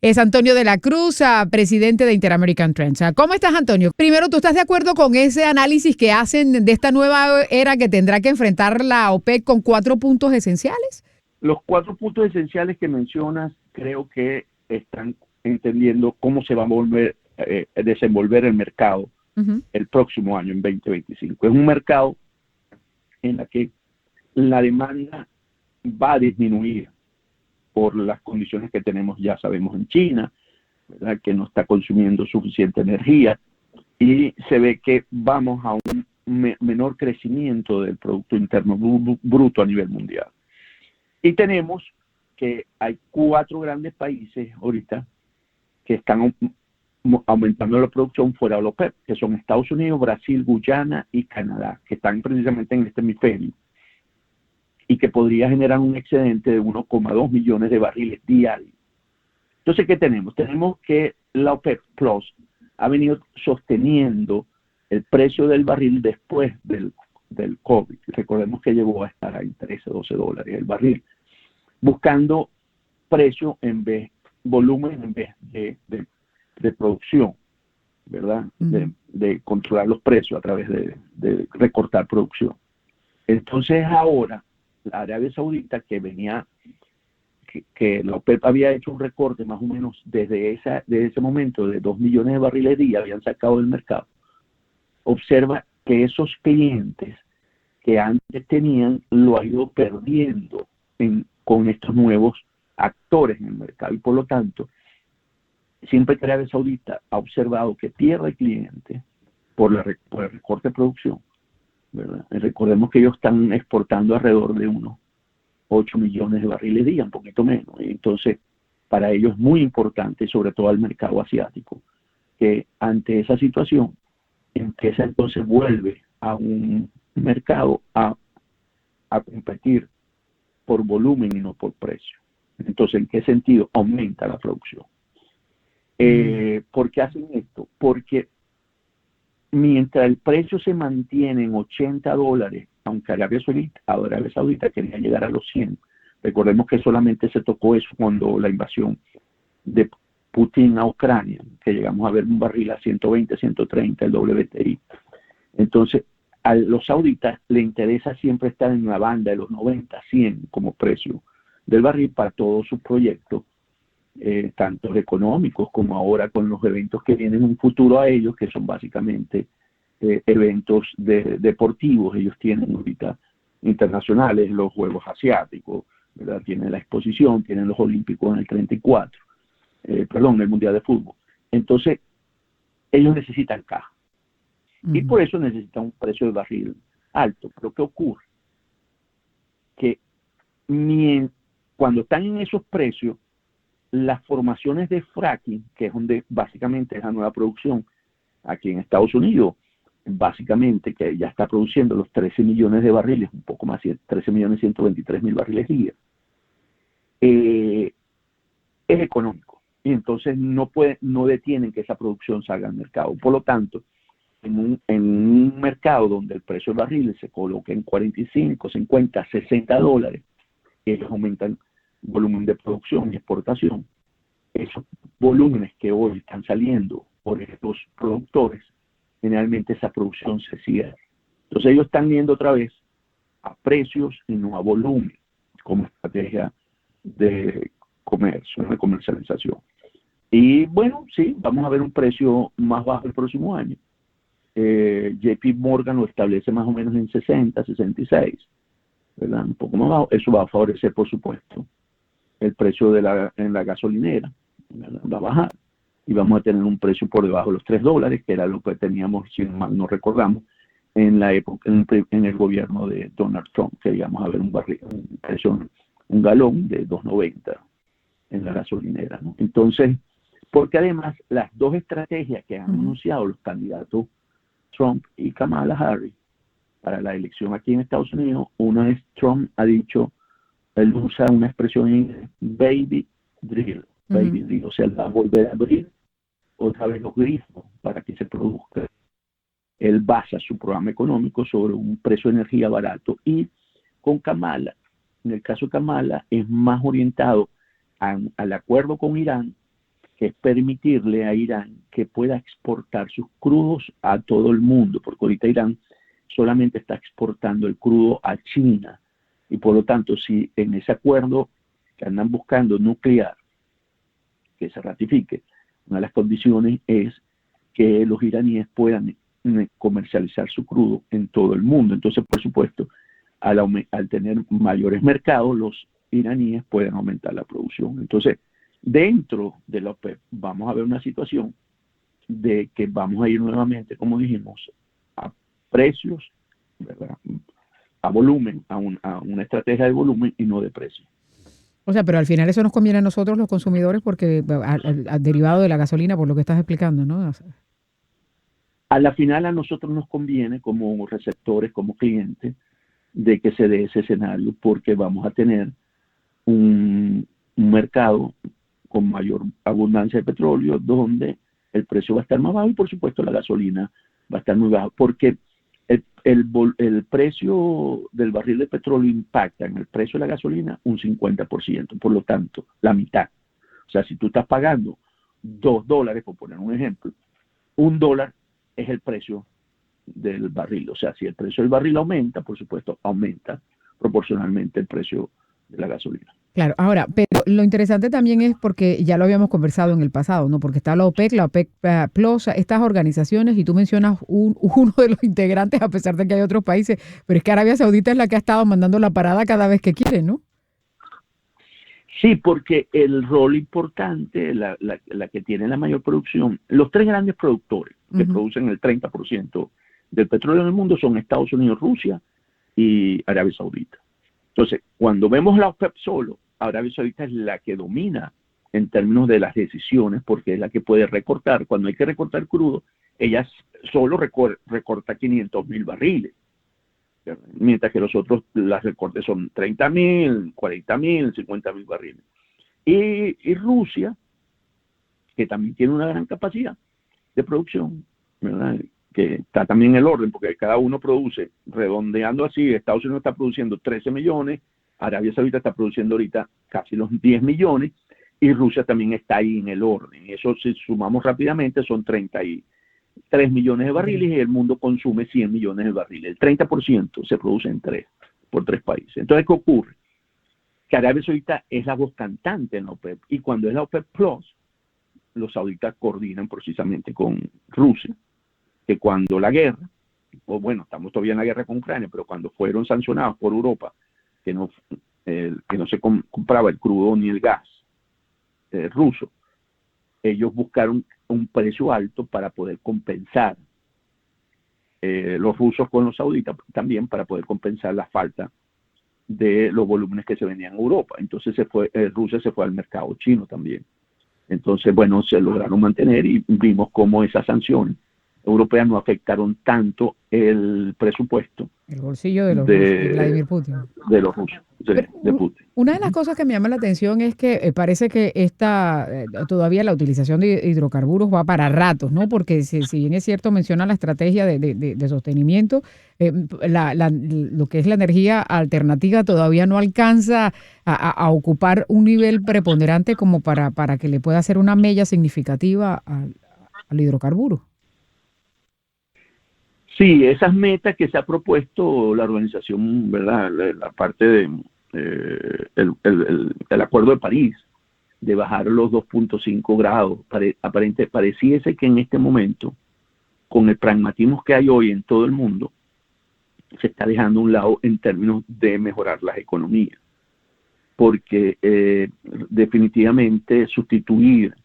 Es Antonio de la Cruz, presidente de Interamerican Trends. ¿Cómo estás, Antonio? Primero, ¿tú estás de acuerdo con ese análisis que hacen de esta nueva era que tendrá que enfrentar la OPEC con 4 puntos esenciales? Los 4 puntos esenciales que mencionas creo que están entendiendo cómo se va a desenvolver el mercado el próximo año, en 2025. Es un mercado en el que la demanda va a disminuir por las condiciones que tenemos, ya sabemos, en China, ¿verdad? Que no está consumiendo suficiente energía, y se ve que vamos a un menor crecimiento del Producto Interno Bruto a nivel mundial. Y tenemos que hay 4 grandes países ahorita que están aumentando la producción fuera de la OPEP, que son Estados Unidos, Brasil, Guyana y Canadá, que están precisamente en este hemisferio, y que podría generar un excedente de 1,2 millones de barriles diarios. Entonces, ¿qué tenemos? Tenemos que la OPEP Plus ha venido sosteniendo el precio del barril después del COVID. Recordemos que llegó a estar en 13, 12 dólares el barril, buscando precio en vez, volumen en vez de producción, ¿verdad? De controlar los precios a través de recortar producción. Entonces ahora, la Arabia Saudita, que venía, que la OPEP había hecho un recorte más o menos desde ese momento de 2 millones de barriles día, habían sacado del mercado, observa que esos clientes que antes tenían lo ha ido perdiendo con estos nuevos actores en el mercado, y por lo tanto, siempre que Arabia Saudita ha observado que pierde clientes por el recorte de producción, ¿verdad? Recordemos que ellos están exportando alrededor de unos 8 millones de barriles día, un poquito menos. Y entonces, para ellos es muy importante, sobre todo al mercado asiático, que ante esa situación empieza, entonces vuelve a un mercado a competir por volumen y no por precio. Entonces, ¿en qué sentido? Aumenta la producción. ¿Por qué hacen esto? Porque mientras el precio se mantiene en 80 dólares, aunque Arabia Saudita quería llegar a los 100, recordemos que solamente se tocó eso cuando la invasión de Putin a Ucrania, que llegamos a ver un barril a 120, 130, el WTI. Entonces, a los sauditas le interesa siempre estar en la banda de los 90, 100 como precio del barril para todos sus proyectos, tanto económicos como ahora con los eventos que vienen en un futuro a ellos, que son básicamente eventos deportivos. Ellos tienen ahorita internacionales, los Juegos Asiáticos, ¿verdad? Tienen la exposición, tienen los Olímpicos en el 34, el Mundial de Fútbol. Entonces, ellos necesitan caja. Y por eso necesitan un precio de barril alto. Pero ¿qué ocurre? Que cuando están en esos precios, las formaciones de fracking, que es donde básicamente es la nueva producción aquí en Estados Unidos, básicamente que ya está produciendo los 13 millones de barriles, un poco más, 13 millones 123 mil barriles día, es económico. Y entonces no detienen que esa producción salga al mercado. Por lo tanto, en un mercado donde el precio del barril se coloca en 45, 50, 60 dólares, ellos aumentan volumen de producción y exportación. Esos volúmenes que hoy están saliendo por estos productores, generalmente esa producción se cierra. Entonces ellos están yendo otra vez a precios y no a volumen, como estrategia de comercio, de comercialización. Y bueno, sí, vamos a ver un precio más bajo el próximo año. JP Morgan lo establece más o menos en 60, 66, ¿verdad? Un poco más bajo. Eso va a favorecer, por supuesto, el precio en la gasolinera, ¿verdad? Va a bajar y vamos a tener un precio por debajo de los 3 dólares, que era lo que teníamos, si mal no recordamos, en la época, en el gobierno de Donald Trump, que íbamos a ver un precio, un galón de 2.90 en la gasolinera, ¿no? Entonces, porque además las dos estrategias que han anunciado los candidatos Trump y Kamala Harris para la elección aquí en Estados Unidos, una es Trump ha dicho, él usa una expresión en inglés, baby drill, o sea, él va a volver a abrir otra vez los grifos para que se produzca. Él basa su programa económico sobre un precio de energía barato, y con Kamala, en el caso de Kamala, es más orientado al acuerdo con Irán que es permitirle a Irán que pueda exportar sus crudos a todo el mundo, porque ahorita Irán solamente está exportando el crudo a China, y por lo tanto, si en ese acuerdo que andan buscando nuclear, que se ratifique, una de las condiciones es que los iraníes puedan comercializar su crudo en todo el mundo. Entonces, por supuesto, al tener mayores mercados, los iraníes pueden aumentar la producción. Entonces, dentro de la OPEP vamos a ver una situación de que vamos a ir nuevamente, como dijimos, a precios, ¿verdad?, a volumen, a una estrategia de volumen y no de precio. O sea, pero al final eso nos conviene a nosotros los consumidores porque al derivado de la gasolina, por lo que estás explicando, ¿no? A la final a nosotros nos conviene como receptores, como clientes, de que se dé ese escenario, porque vamos a tener un mercado con mayor abundancia de petróleo, donde el precio va a estar más bajo y por supuesto la gasolina va a estar muy baja, porque el precio del barril de petróleo impacta en el precio de la gasolina un 50%, por lo tanto, la mitad. O sea, si tú estás pagando $2, por poner un ejemplo, $1 es el precio del barril. O sea, si el precio del barril aumenta, por supuesto, aumenta proporcionalmente el precio de la gasolina. Claro, ahora, pero lo interesante también es porque ya lo habíamos conversado en el pasado, ¿no? Porque está la OPEC Plus, estas organizaciones, y tú mencionas uno de los integrantes, a pesar de que hay otros países, pero es que Arabia Saudita es la que ha estado mandando la parada cada vez que quiere, ¿no? Sí, porque el rol importante, la que tiene la mayor producción, los tres grandes productores que producen el 30% del petróleo en el mundo son Estados Unidos, Rusia y Arabia Saudita. Entonces, cuando vemos la OPEP solo, Arabia Saudita es la que domina en términos de las decisiones, porque es la que puede recortar. Cuando hay que recortar crudo, ella solo recorta 500,000 barriles, mientras que los otros, las recortes son 30,000, 40,000, 50,000 barriles. Y Rusia, que también tiene una gran capacidad de producción, ¿verdad?, que está también en el orden, porque cada uno produce, redondeando así, Estados Unidos está produciendo 13 millones, Arabia Saudita está produciendo ahorita casi los 10 millones, y Rusia también está ahí en el orden. Eso, si sumamos rápidamente, son 33 millones de barriles, y el mundo consume 100 millones de barriles. El 30% se produce por tres países. Entonces, ¿qué ocurre? Que Arabia Saudita es la voz cantante en la OPEP, y cuando es la OPEP Plus, los sauditas coordinan precisamente con Rusia, que cuando la guerra, o bueno, estamos todavía en la guerra con Ucrania, pero cuando fueron sancionados por Europa, que no se compraba el crudo ni el gas ruso, ellos buscaron un precio alto para poder compensar, los rusos con los sauditas también, para poder compensar la falta de los volúmenes que se vendían en Europa. Entonces Rusia se fue al mercado chino también. Entonces, bueno, se lograron mantener, y vimos cómo esas sanciones europeas no afectaron tanto el presupuesto, el bolsillo de los rusos, de Vladimir Putin. De los rusos, de Putin. Una de las cosas que me llama la atención es que parece que todavía la utilización de hidrocarburos va para ratos, ¿no? Porque si bien es cierto, menciona la estrategia de sostenimiento, lo que es la energía alternativa todavía no alcanza a ocupar un nivel preponderante como para que le pueda hacer una mella significativa al hidrocarburo. Sí, esas metas que se ha propuesto la organización, ¿verdad?, la parte el Acuerdo de París, de bajar los 2.5 grados, pareciese que en este momento, con el pragmatismo que hay hoy en todo el mundo, se está dejando a un lado en términos de mejorar las economías, porque definitivamente sustituir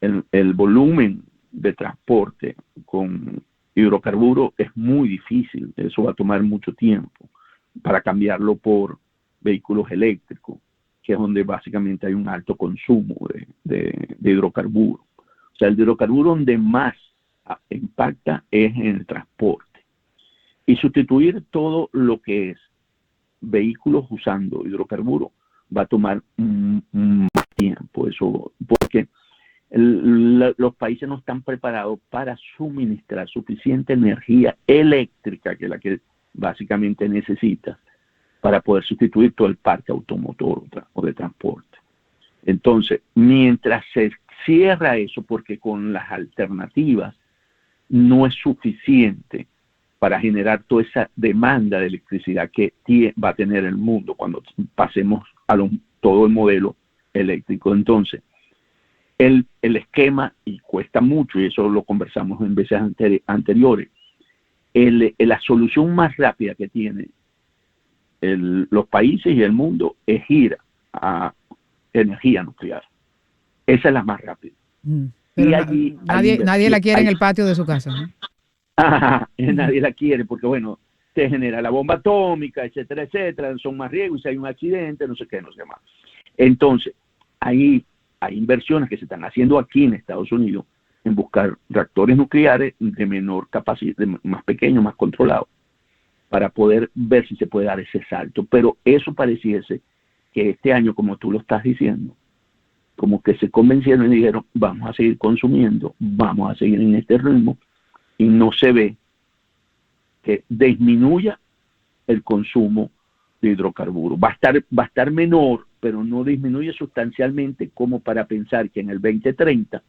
el volumen de transporte con hidrocarburos es muy difícil. Eso va a tomar mucho tiempo para cambiarlo por vehículos eléctricos, que es donde básicamente hay un alto consumo de hidrocarburos. O sea, el hidrocarburo donde más impacta es en el transporte. Y sustituir todo lo que es vehículos usando hidrocarburos va a tomar más tiempo. Eso, porque los países no están preparados para suministrar suficiente energía eléctrica, que es la que básicamente necesita para poder sustituir todo el parque automotor o de transporte. Entonces, mientras se cierra eso porque con las alternativas no es suficiente para generar toda esa demanda de electricidad que va a tener el mundo cuando pasemos a todo el modelo eléctrico. Entonces, el esquema, y cuesta mucho, y eso lo conversamos en veces anteriores, la solución más rápida que tiene los países y el mundo es ir a energía nuclear. Esa es la más rápida. Pero y allí nadie la quiere en el patio de su casa, ¿no? Nadie la quiere porque, bueno, te genera la bomba atómica, etcétera, etcétera, son más riesgos y si hay un accidente, no sé qué más. Entonces, ahí hay inversiones que se están haciendo aquí en Estados Unidos en buscar reactores nucleares de menor capacidad, más pequeños, más controlados, para poder ver si se puede dar ese salto. Pero eso pareciese que este año, como tú lo estás diciendo, como que se convencieron y dijeron, vamos a seguir consumiendo, vamos a seguir en este ritmo, y no se ve que disminuya el consumo de hidrocarburos. Va a estar menor, pero no disminuye sustancialmente como para pensar que en el 2030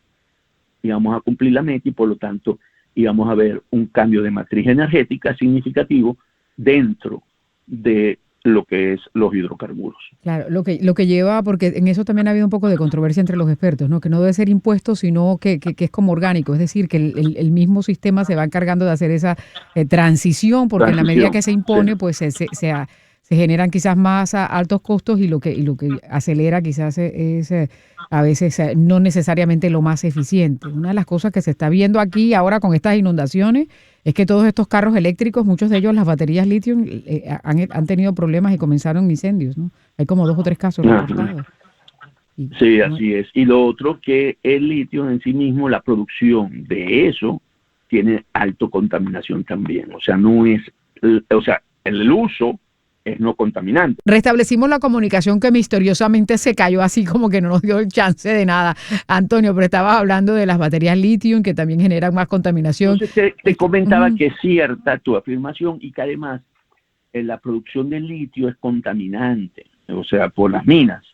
íbamos a cumplir la meta y por lo tanto íbamos a ver un cambio de matriz energética significativo dentro de lo que es los hidrocarburos. Claro, lo que lleva, porque en eso también ha habido un poco de controversia entre los expertos, ¿no? Que no debe ser impuesto, sino que es como orgánico, es decir, que el mismo sistema se va encargando de hacer esa transición, porque en la medida que se impone, sí, pues se generan quizás más altos costos y lo que acelera quizás es a veces no necesariamente lo más eficiente. Una de las cosas que se está viendo aquí ahora con estas inundaciones es que todos estos carros eléctricos, muchos de ellos las baterías litio han tenido problemas y comenzaron incendios, ¿no? Hay como 2 o 3 casos reportados. Sí, así es. Y lo otro que el litio en sí mismo, la producción de eso tiene alta contaminación también. O sea, el uso es no contaminante. Restablecimos la comunicación que misteriosamente se cayó así como que no nos dio el chance de nada. Antonio, pero estabas hablando de las baterías litio que también generan más contaminación. Entonces te comentaba que es cierta tu afirmación y que además la producción de litio es contaminante, o sea, por las minas.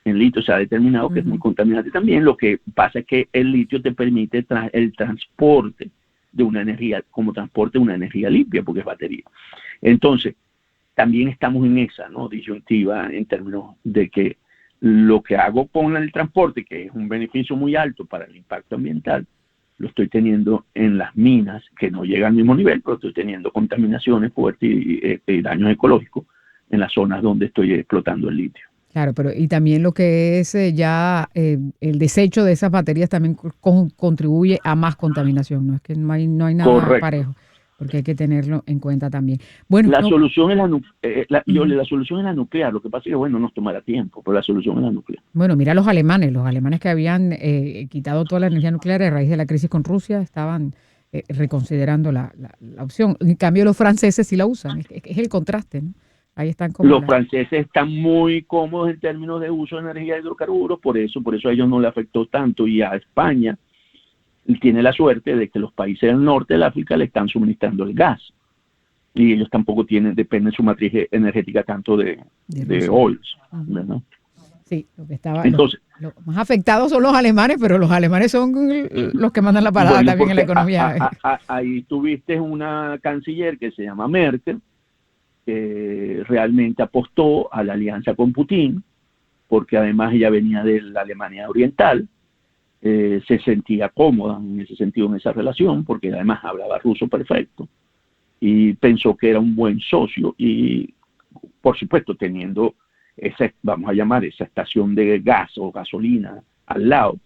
En litio se ha determinado que es muy contaminante también. Lo que pasa es que el litio te permite el transporte de una energía, como transporte de una energía limpia, porque es batería. Entonces, también estamos en esa, ¿no?, disyuntiva en términos de que lo que hago con el transporte, que es un beneficio muy alto para el impacto ambiental, lo estoy teniendo en las minas, que no llega al mismo nivel, pero estoy teniendo contaminaciones fuertes y daños ecológicos en las zonas donde estoy explotando el litio. Claro, pero y también lo que es el desecho de esas baterías también contribuye a más contaminación, ¿no? Es que no hay nada Correcto. Parejo, porque hay que tenerlo en cuenta también. Bueno, la solución es la solución es la nuclear. Lo que pasa es que, bueno, nos tomará tiempo, pero la solución es la nuclear. Bueno, mira los alemanes que habían quitado toda la energía nuclear a raíz de la crisis con Rusia, estaban reconsiderando la opción. En cambio, los franceses sí la usan, es el contraste, ¿no? Ahí están como los franceses están muy cómodos en términos de uso de energía de hidrocarburos, por eso a ellos no le afectó tanto, y a España tiene la suerte de que los países del norte del África le están suministrando el gas y ellos tampoco dependen su matriz energética tanto de oils, ¿verdad? Sí, Entonces, los más afectados son los alemanes, pero los alemanes son los que mandan la parada también en la economía. Ahí tuviste una canciller que se llama Merkel, que realmente apostó a la alianza con Putin, porque además ella venía de la Alemania Oriental, se sentía cómoda en ese sentido, en esa relación, porque además hablaba ruso perfecto, y pensó que era un buen socio, y por supuesto teniendo vamos a llamar esa estación de gas o gasolina al lado,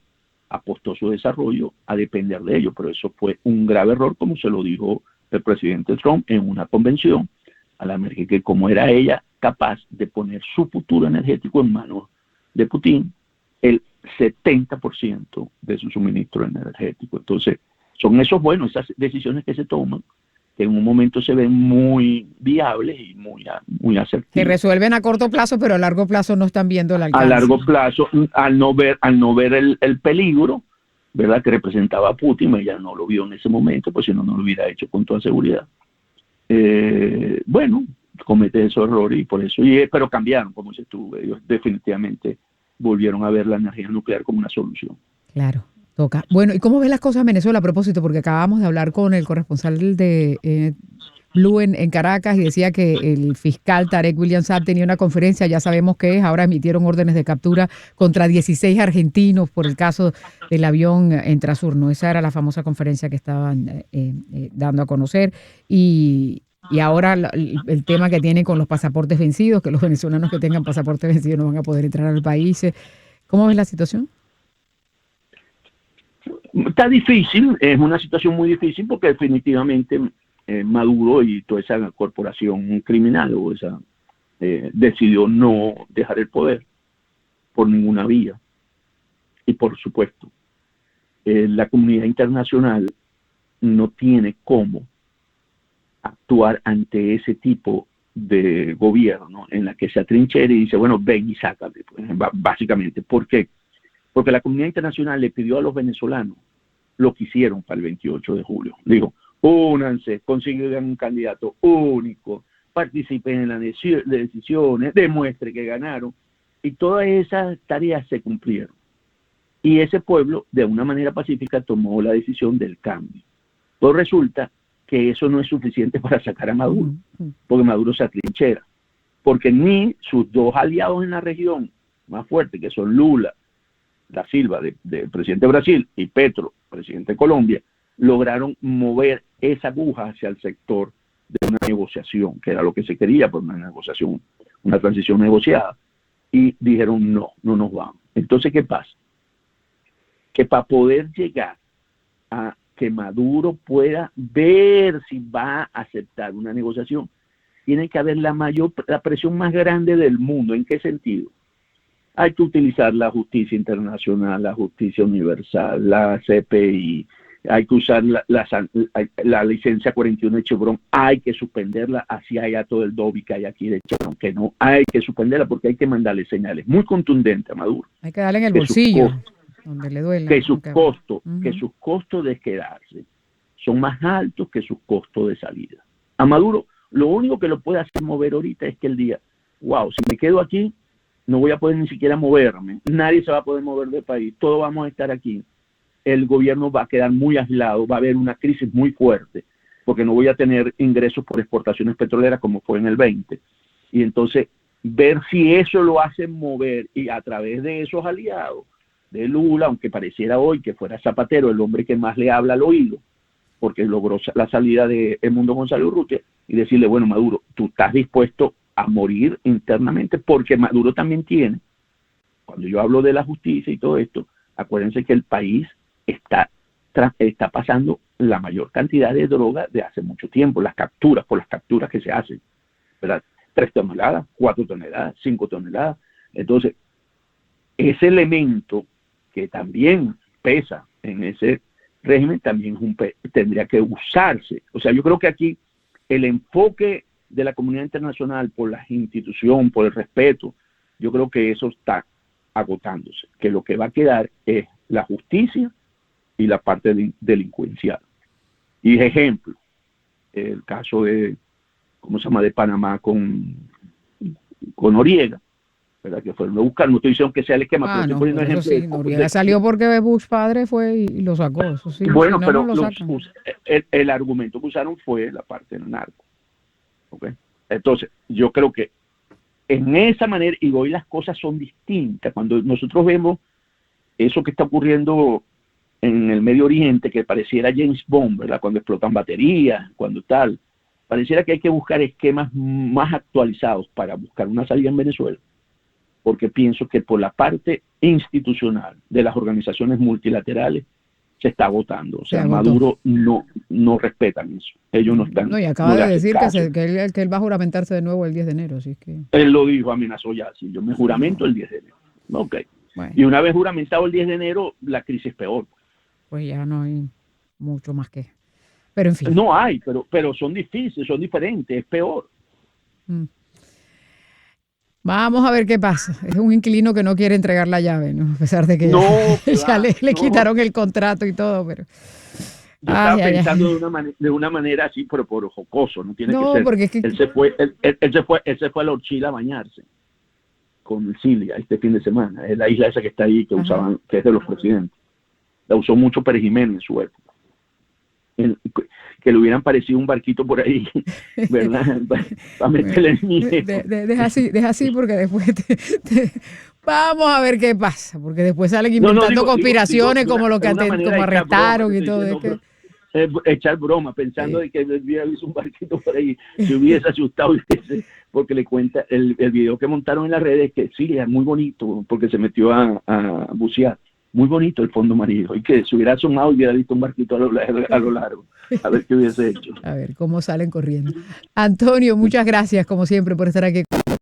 apostó su desarrollo a depender de ello, pero eso fue un grave error, como se lo dijo el presidente Trump en una convención a la América, que como era ella capaz de poner su futuro energético en manos de Putin, el 70% de su suministro energético. Entonces, son esas decisiones que se toman, que en un momento se ven muy viables y muy asertivas. Que resuelven a corto plazo, pero a largo plazo no están viendo el alcance. A largo plazo, al no ver el peligro, ¿verdad?, que representaba a Putin, ella no lo vio en ese momento, pues si no, no lo hubiera hecho con toda seguridad. Bueno, comete esos errores y por eso, pero cambiaron, como dices tú, ellos definitivamente volvieron a ver la energía nuclear como una solución. Claro, toca. Bueno, ¿y cómo ves las cosas en Venezuela a propósito? Porque acabamos de hablar con el corresponsal de Blue en Caracas y decía que el fiscal Tarek William Saab tenía una conferencia, ya sabemos qué es, ahora emitieron órdenes de captura contra 16 argentinos por el caso del avión Entrasur, ¿no? Esa era la famosa conferencia que estaban dando a conocer y ahora el tema que tiene con los pasaportes vencidos, que los venezolanos que tengan pasaportes vencidos no van a poder entrar al país. ¿Cómo ves la situación? Está difícil, es una situación muy difícil porque definitivamente Maduro y toda esa corporación criminal o esa decidió no dejar el poder por ninguna vía. Y por supuesto, la comunidad internacional no tiene cómo actuar ante ese tipo de gobierno en la que se atrinchera y dice, bueno, ven y sácate, pues, básicamente. ¿Por qué? Porque la comunidad internacional le pidió a los venezolanos lo que hicieron para el 28 de julio. Digo, únanse, consigan un candidato único, participen en las decisiones, demuestre que ganaron. Y todas esas tareas se cumplieron. Y ese pueblo, de una manera pacífica, tomó la decisión del cambio. Pues resulta que eso no es suficiente para sacar a Maduro, porque Maduro se atrinchera. Porque ni sus dos aliados en la región más fuertes, que son Lula da Silva, de presidente de Brasil, y Petro, presidente de Colombia, lograron mover esa aguja hacia el sector de una negociación, que era lo que se quería, por una negociación, una transición negociada, y dijeron no nos vamos. Entonces, ¿qué pasa? Que para poder llegar a que Maduro pueda ver si va a aceptar una negociación, tiene que haber la presión más grande del mundo. ¿En qué sentido? Hay que utilizar la justicia internacional, la justicia universal, la CPI, hay que usar la licencia 41 de Chevron, hay que suspenderla, así haya todo el dobi que hay aquí de Chevron, que no, hay que suspenderla porque hay que mandarle señales muy contundentes a Maduro. Hay que darle en el bolsillo, donde le duele. Que sus costos de quedarse son más altos que sus costos de salida. A Maduro, lo único que lo puede hacer mover ahorita es que él diga, wow, si me quedo aquí, no voy a poder ni siquiera moverme, nadie se va a poder mover del país, todos vamos a estar aquí, el gobierno va a quedar muy aislado, va a haber una crisis muy fuerte, porque no voy a tener ingresos por exportaciones petroleras como fue en el 20, y entonces ver si eso lo hace mover, y a través de esos aliados, de Lula, aunque pareciera hoy que fuera Zapatero el hombre que más le habla al oído, porque logró la salida de Edmundo González Urrutia, y decirle, bueno, Maduro, tú estás dispuesto a morir internamente, porque Maduro también tiene, cuando yo hablo de la justicia y todo esto, acuérdense que el país está pasando la mayor cantidad de droga de hace mucho tiempo, por las capturas que se hacen, ¿verdad? 3 toneladas, 4 toneladas, 5 toneladas. Entonces, ese elemento que también pesa en ese régimen también tendría que usarse. O sea, yo creo que aquí el enfoque de la comunidad internacional por la institución, por el respeto, yo creo que eso está agotándose, que lo que va a quedar es la justicia y la parte delincuencial. Y ejemplo, el caso de, ¿cómo se llama?, de Panamá con Noriega, ¿verdad? Que fueron a buscar, no estoy diciendo que sea el esquema, pero estoy poniendo ejemplo. Sí, Noriega salió porque Bush padre fue y lo sacó, eso sí. Bueno, si no, pero no lo el argumento que usaron fue la parte del narco. ¿Okay? Entonces, yo creo que en esa manera, y hoy las cosas son distintas, cuando nosotros vemos eso que está ocurriendo en el Medio Oriente, que pareciera James Bond, ¿verdad? Cuando explotan baterías, cuando tal, pareciera que hay que buscar esquemas más actualizados para buscar una salida en Venezuela, porque pienso que por la parte institucional de las organizaciones multilaterales se está agotando. O sea, Maduro no respetan eso. Ellos no están. No, y acaba de decir que él va a juramentarse de nuevo el 10 de enero. Así que... Él lo dijo, amenazó ya. Sí, yo me juramento el 10 de enero. Ok. Bueno. Y una vez juramentado el 10 de enero, la crisis es peor. Pues ya no hay mucho más que... Pero en fin. No hay, pero son difíciles, son diferentes, es peor. Vamos a ver qué pasa. Es un inquilino que no quiere entregar la llave, ¿no? A pesar de que ya le quitaron el contrato y todo, pero... Yo estaba pensando de una manera así, pero por jocoso, no tiene que ser. Porque es que... Él se fue a la Orchila a bañarse con Cilia este fin de semana. Es la isla esa que está ahí, que usaban, que es de los presidentes. La usó mucho Pérez Jiménez en su época. Que le hubieran parecido un barquito por ahí, ¿verdad? Para meterle el miedo. Deja así porque después vamos a ver qué pasa, porque después salen inventando conspiraciones como lo que como arrestaron broma, y todo. Diciendo, echar broma, pensando de que hubiera visto un barquito por ahí, se hubiese asustado, porque le cuenta el video que montaron en las redes, que sí, es muy bonito, porque se metió a bucear. Muy bonito el fondo amarillo, y que se hubiera asomado y hubiera visto un barquito a lo largo, a ver qué hubiese hecho. A ver cómo salen corriendo. Antonio, muchas gracias como siempre por estar aquí